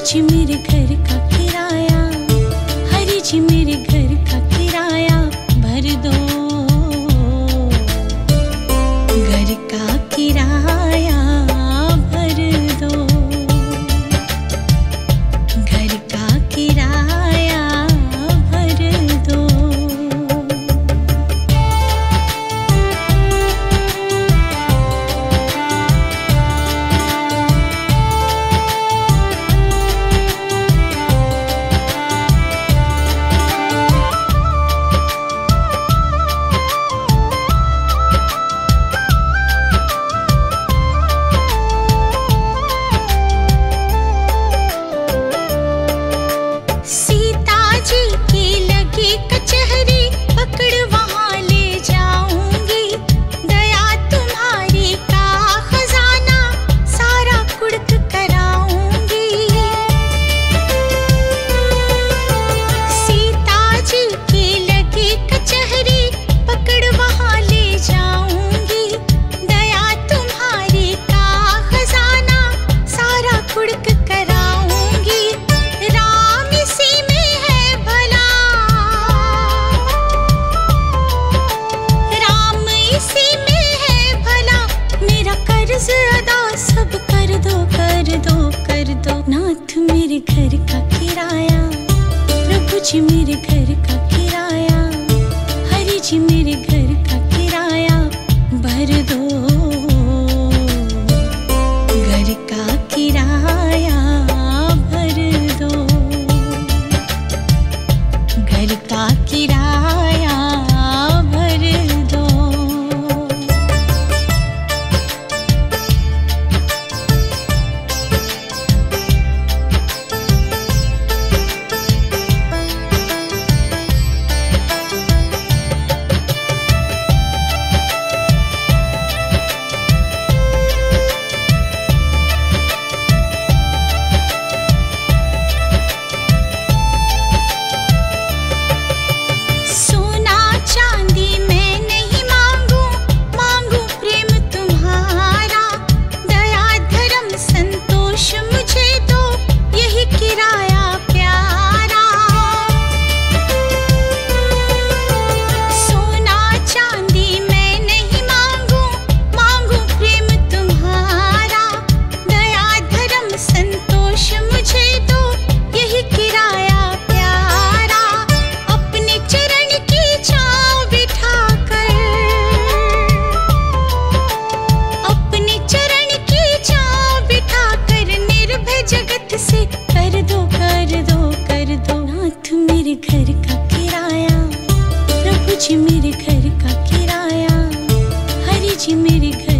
जी मेरे घर का किराया, हरि जी मेरे घर का किराया भर दो, घर का किराया भर दो, घर का किराया भर दो। सब कर दो कर दो कर दो, नाथ मेरे घर का किराया, प्रभु जी मेरे घर का किराया, हरि जी मेरे घर का किराया भर दो, घर का किराया भर दो, घर का किराया भर दो। कर दो कर दो कर दो, नाथ मेरे घर का किराया, प्रभु जी मेरे घर का किराया, हरि जी मेरे घर